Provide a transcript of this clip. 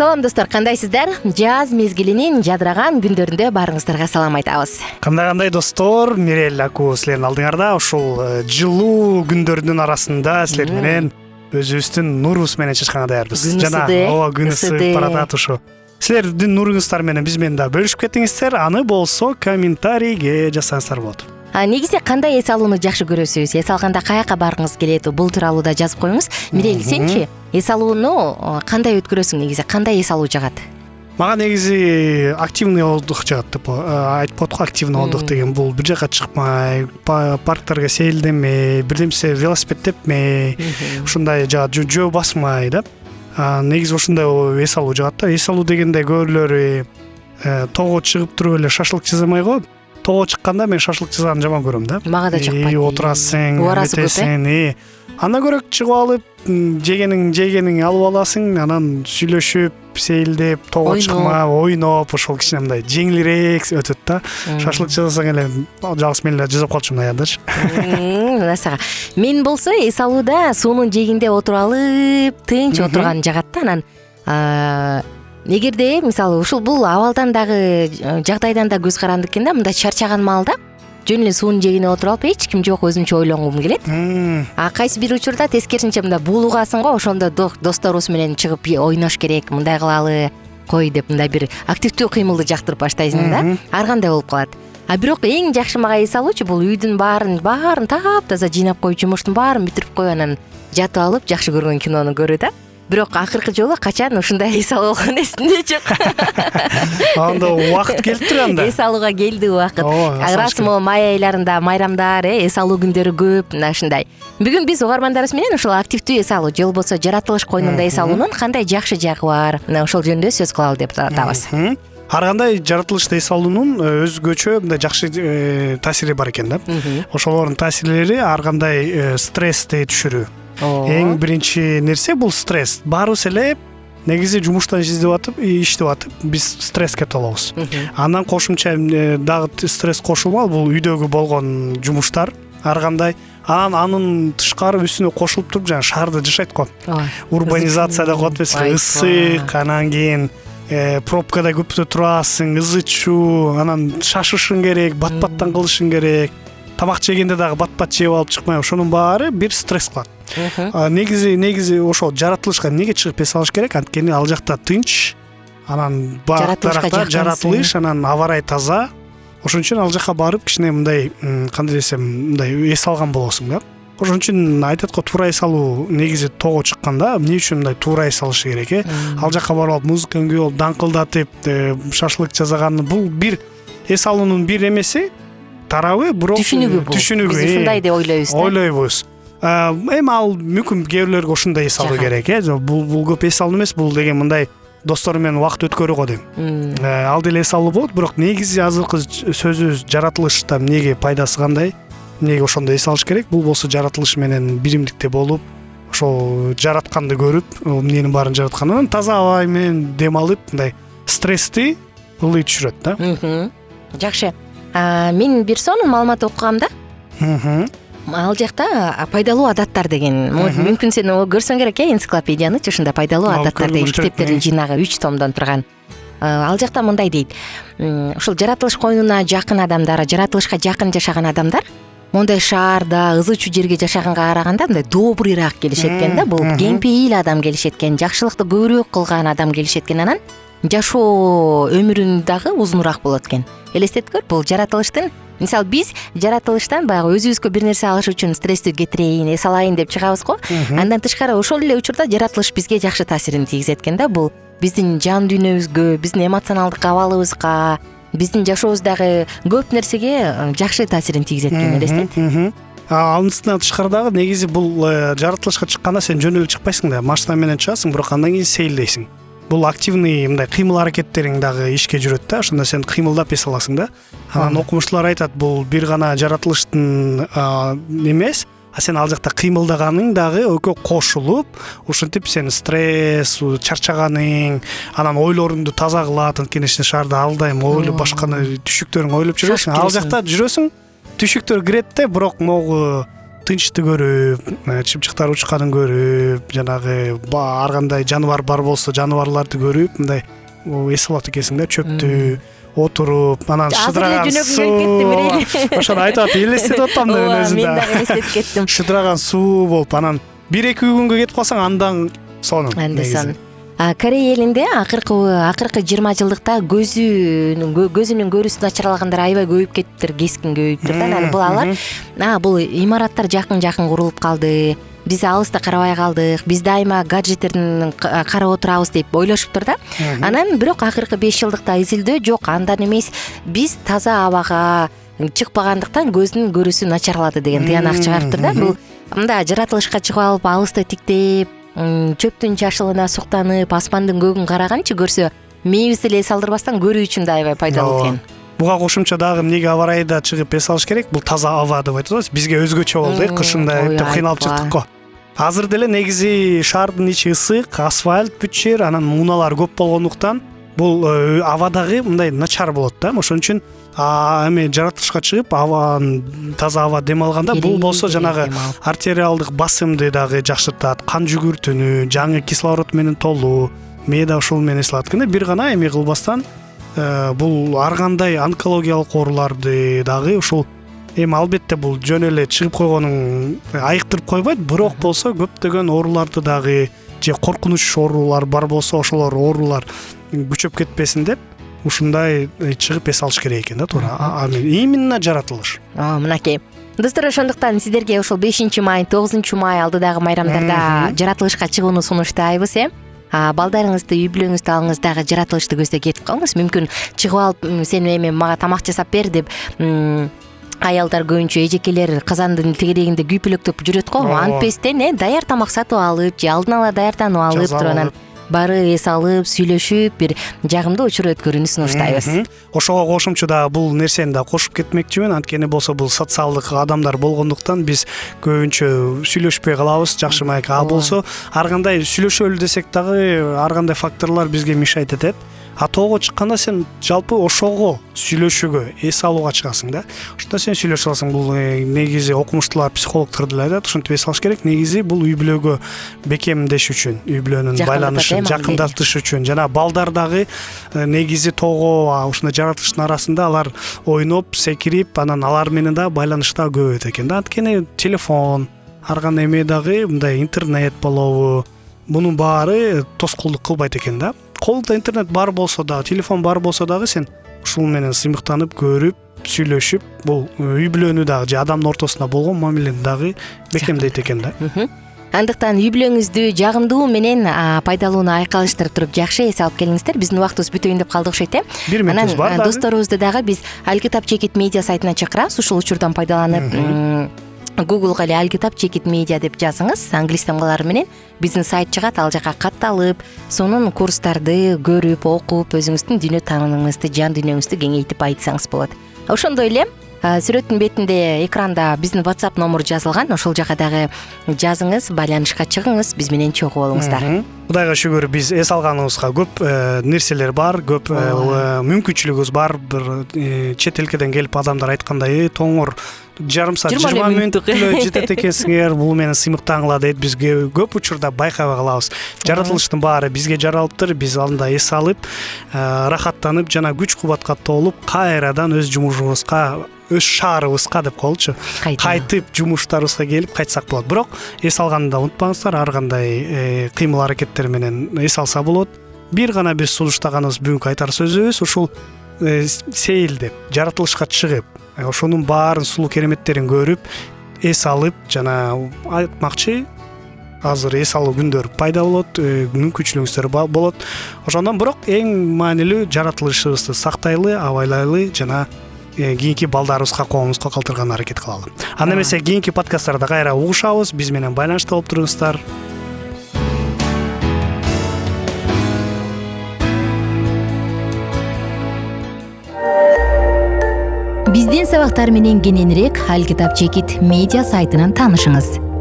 Салам достор, кандайсыздар? Жаз мезгилинин жадыраган күндөрүндө баарыңыздарга салам айтабыз. Кандай достор, Мирель аку силердин алдыңарда ушул жылуу күндөрдүн арасында силер менен өзүбүздүн нурубуз менен чачканга даярбыз. Жана күн ысып баратат ушу. Силердин нуруңуздар менен биз менен да бөлүшүп кетиңиздер, аны болсо комментарийге жазсаңыздар болот. Негизи кандай эс алууну жакшы көрөсүз? Эс алганда каяка баргыңыз келет? Бул тууралуу да жазып коюңуз. Мирель, сенчи эс алууну кандай өткөрөсүң негизи? Кандай эс алуу жагат? Мага негизи активный отдых жагат деп айтып атпадык, активный отдых деген бул бир жака чыкмай, парктарга сейилдемей, бирдемсе велосипед тепмей, ушундай жагат, жөө басмай да. Негизи ушундай эс алуу жагат да. Эс алуу дегенде көбүлөрү тоого чыгып туруп эле шашлык жасамай коюп, тоого чыкканда мен шашлык жасаганды жаман көрөм да. Мага да жакпайт. Отурасың, убарасы көп. Андан көрө чыгып алып, жегениң алып аласың, анан сүйлөшүп, сейилдеп, тоого чыкмай, ойноп, ошол кичине мындай жеңилирээк өтөт да. Шашлык жасасаң эле жалгыз мен эле жасап калчумун аядачы. Насага. Мен болсо эс алууда суунун жээгинде отуруп алып, тынч отурган жагат да. Анан эгерде мисалы ушул бул абалдан дагы жагдайдан да көз каранды экен да, мындай чарчаган маалда жөн эле суунун жээгине отуруп алып, эч ким жок, өзүмчө ойлонгум келет. Кайсы бир учурда тескерисинче мындай буулугасың го, ошондо досторубуз менен чыгып ойнош керек, мындай кылалы, кой деп мындай бир активдүү кыймылды жактырып баштайсың да. Ар кандай болуп калат. Бирок эң жакшы мага эс алуучу бул үйдүн баарын таптаза жыйнап коюп, жумуштун баарын бүтүрүп коюп, анан жатып алып жакшы көргөн кинону көрүү да. Бирок акыркы жолу качан ушундай эс алып алган эсимде жок. Анда убакыт келип турганда. Эс алууга келди убакыт. Рас могу май айларында майрамдар, эс алуу күндөрү көп, мына ушундай. Бүгүн биз угармандарыбыз менен ушул активдүү эс алуу, же болбосо жаратылыш коюнунда эс алуунун кандай жакшы жагы бар, мына ошол жөнүндө сөз кылалы деп атабыз. Ар кандай жаратылышта эс алуунун өзгөчө мындай жакшы таасири бар экен да. Ошолордун таасирлери ар кандай стрессти түшүрүү. Эң биринчи нерсе бул стресс. Баарыбыз эле негизи жумуштан иштеп атып, биз стресске толобуз. Андан кошумча дагы стресс кошулмал, бул үйдөгү болгон жумуштар ар кандай. Анын тышкары үстүнө кошулуп туруп жана шаарда жашайт го. Урбанизация деп коет эмеспи? Ысык, анан кийин пробкада көптө турасың, ызы чуу, анан шашышың керек, бат-баттан кылышың керек. Тамак жегенде дагы бат-бат жеп алып чыкмай, ошонун баары бир стресс кылат. Негизи ошол жаратылышка эмнеге чыгып эс алыш керек? Анткени ал жакта тынч, анан баатаракта жаратылыш, анан аба ырайы таза. Ошон үчүн ал жака барып кичине мындай, кандай десем, мындай эс алган болосуң да. Ошон үчүн айтат го, туура эс алуу негизи тоого чыкканда эмне үчүн мындай туура эс алыш керек Ал жака барып алып музыка көңгөй даңкылдатып, шашлык жасаган бул бир эс алуунун бир эмеси, тарабы, бирок түшүнүгү. Биз ушундай деп ойлойбуз. Ойлойбуз. Эми ал мүмкүн кээ бирлерге ошондой эс алуу керек, бул көп эс алуу эмес, бул деген мындай достор менен убакыт өткөрүү го дейм. Ал деле эс алуу болот, бирок негизи азыркы сөзүбүз жаратылышта эмнеге пайдасы кандай, эмнеге ошондой эс алыш керек? Бул болсо жаратылыш менен биримдикте болуп, ошол жаратканды көрүп, эмненин баарын жаратканын таза аба менен дем алып, мындай стрессти ылый түшүрөт да. Жакшы. Мен бир сонун маалымат окугам да. Ал жакта пайдалуу адаттар деген, мүмкүн сен көрсөң керек энциклопедиянычы, ушунда пайдалуу адаттар деген китептердин жыйнагы 3 томдон турган. Ал жакта мындай дейт. Ушул жаратылыш коюнуна жакын адамдар, жаратылышка жакын жашаган адамдар мондай шаарда, ызы чуу жерге жашаганга караганда мындай добрыйраак келишет экен да. Бул кеңпейил адам келишет экен, жакшылыкты көбүрөөк кылган адам келишет экен, анан жашоо өмүрүн дагы узунураак болот экен. Элестетип көр, бул жаратылыштын, мисалы биз жаратылыштан баягы өзүбүзгө бир нерсе алыш үчүн стрессти кетирейин, эс алайын деп чыгабыз го. Андан тышкары ошол эле учурда жаратылыш бизге жакшы таасирин тийгизет экен да. Бул биздин жан дүйнөбүзгө, биздин эмоционалдык абалыбызга, биздин жашообуздагы көп нерсеге жакшы таасирин тийгизет экен, элестет. Анысынан тышкары дагы негизи бул жаратылышка чыкканда сен жөн эле чыкпайсың да, машина менен чыгасың, бирок андан кийин сейилдейсиң. Бул активный мындай кыймыл аракеттериң дагы ишке жүрөт да, ошондо сен кыймылдап эс аласың да. Анан окумуштуулар айтат, бул бир гана жаратылыштын эмес, сен ал жакта кыймылдаганың дагы экөө кошулуп, ошентип сен стресс, чарчаганың, анан ойлоруңду таза кылат. Анткени шаарда ал дайым ойлоп башканы түшүктөрүң ойлоп жүрөсүң. Ал жакта жүрөсүң, түшүктөр кирет да, бирок могу тынчты көрүп, чымчыктар учканын көрүп, жанагы ар кандай жаныбар бар болсо жаныбарларды көрүп, мындай эс алат экенсиң да, чөптү отуруп, анан шыдыраган суу. Ошону айтып атып элестетип атам да мен өзүм. Мен дагы элестетип кеттим. Шыдыраган суу болуп, анан 1-2 күнгө кетип калсаң андан сонун. Корей элинде акыркы 20 жылдыкта көзүнүн көрүүсү начарлагандар аябай көбөйүп кетиптир, кескин көбөйүптүр да. Анан бул имараттар жакын курулуп калды. Биз алыста карабай калдык. Биз дайыма гаджеттерин карап отурабыз деп ойлошуптур да. Анан бирок акыркы 5 жылдыкта изилдөө жок, андан эмес, биз таза абага чыкпагандыктан көздүн көрүүсү начарлады деген тыянак чыгарыптыр да. Бул мындай жаратылышка чыгып алып, алысты тиктеп, чөптүн чашылына суктанып, аспандын көгүн караганчы көрсө, мээбизди эле эс алдырбастан көрүү үчүн да аябай пайдалуу экен. Буга кошумча дагы эмнеге аба ырайда чыгып эс алыш керек? Бул таза аба деп айтып атабыз. Бизге өзгөчө болду, кышында өтө кыйналып чыктык го. Азыр деле негизи шаардын ичи ысык, асфальт бүт жер, анан муналар көп болгондуктан бул аба дагы мындай начар болот да. Ошон үчүн эми жаратылышка чыгып, таза аба дем алганда бул болсо жанагы артериалдык басымды дагы жакшыртат, кан жүгүртүүнү, жаңы кислород менен толуу, мээде ушул менен эс алат экен. Бир гана эми кылбастан бул ар кандай онкологиялык ооруларды дагы ушул эми албетте бул жөн эле чыгып койгонун айыктырып койбойт, бирок болсо көптөгөн ооруларды дагы же коркунуч оорулар бар болсо ошолор оорулар күчөп кетпесин деп ушундай чыгып эс алыш керек экен да, туура. Именно жаратылыш. Мынакей достор, ошондуктан сиздерге ушул 5-май, 9-май алдыдагы майрамдарда жаратылышка чыгууну сунуштайбыз. Балдарыңызды, үй бүлөңүздү алыңыз, дагы жаратылышты көздөй кетип калыңыз. Мүмкүн чыгып алып, сен эми мага тамак жасап бер деп аялдар көбүнчө, эжекелер казандын тегерегинде күйпөлөктөп жүрөт го. Антпестен даяр тамак сатып алып, же алдын ала даярданып алып, туруп анан баары эс алып, сүйлөшүп, бир жагымдуу учур өткөрүүнү сунуштайбыз. Ошого кошумчу да бул нерсени да кошуп кетмекчимин. Анткени болсо бул социалдык адамдар болгондуктан биз көбүнчө сүйлөшпөй калабыз. Жакшы майк. Болсо ар кандай сүйлөшөлү десек дагы ар кандай факторлор бизге мешать этет. Тоого чыкканда сен жалпы ошого сүйлөшүүгө, эс алууга чыгасың да. Ошондо сен сүйлөшүп алсаң, бул негизи окумуштуулар, психологдор деле айтат, ушинтип эс алыш керек. Негизи бул үй бүлөгө бекемдеш үчүн, үй бүлөнүн байланышын жакындатыш үчүн. Жана балдар дагы негизи тоого ушундай жаратылыштын арасында алар ойноп, секирип, анан алар менен да байланыш да көбөйөт экен да. Анткени телефон, ар кандай эме дагы мындай интернет болобу, мунун баары тоскоолдук кылбайт экен да. Колдо интернет бар болсо дагы, телефон бар болсо дагы сен ушул менен сыймыктанып, көрүп, сүйлөшүп, бул үй бүлөнү дагы же адамдын ортосунда болгон мамилени дагы бекемдейт экен да. Андыктан үй бүлөңүздү жагымдуу менен пайдалууну айкалыштырып туруп жакшы эс алып келиңиздер. Биздин убактыбыз бүтөйүн деп калдык окшойт. Бир мүнөтүбүз бар дагы. Досторубузду дагы биз Алкитап Чекит медиа сайтына чакырабыз. Ушул учурдан пайдаланып Google'га эле Алкитап Чекит медиа деп жазыңыз. Англис тамгалары менен биздин сайт чыгат. Ал жака катталып, сонун курстарды көрүп, окуп, өзүңүздүн дүйнө таанымыңызды, жан дүйнөңүздү кеңейтип айтсаңыз болот. Ошондой эле сүрөттүн бетинде экранда биздин WhatsApp номуру жазылган. Ошол жака дагы жазыңыз, байланышка чыгыңыз, биз менен чогуу болуңуздар. Кудайга шүгүр, биз эс алганыбызга көп нерселер бар, көп мүмкүнчүлүгүбүз бар. Бир чет элкеден келип адамдар айткандай, тоңор жарым саат 20 мүнөт жетет экенсиңер, бул менен сыймыктангыла дейт. Бизге көп учурда байкабай калабыз. Жаратылыштын баары бизге жаралыптыр. Биз анда эс алып, рахаттанып, жана күч кубатка толуп, кайрадан өз жумушубузга, өз шаарыбызга деп коелучу, кайтып жумуштарыбызга келип кайтсак болот. Бирок эс алганды унутпаңыздар, ар кандай кыймыл аракеттер менен эс алса болот. Бир гана биз сунуштаганыбыз бүгүнкү айтар сөзүбүз ушул сейилдеп, жаратылышка чыгып, ошонун баарын сулуу кереметтерин көрүп, эс алып, жана айтмакчы, азыр эс алуу күндөр пайда болот, мүмкүнчүлүгүңүздөр болот. Ошондон бирок эң маанилүү жаратылышыбызды сактайлы, абайлайлы, жана кийинки балдарыбызга, коомубузга калтырганга аракет кылалы. Анда эмесе кийинки подкасттарда кайра угушабыз, биз менен байланышта болуп туруңуздар. Биздин сабактар менен кененирээк Алкитап Чекит медиа сайтынан таанышыңыз.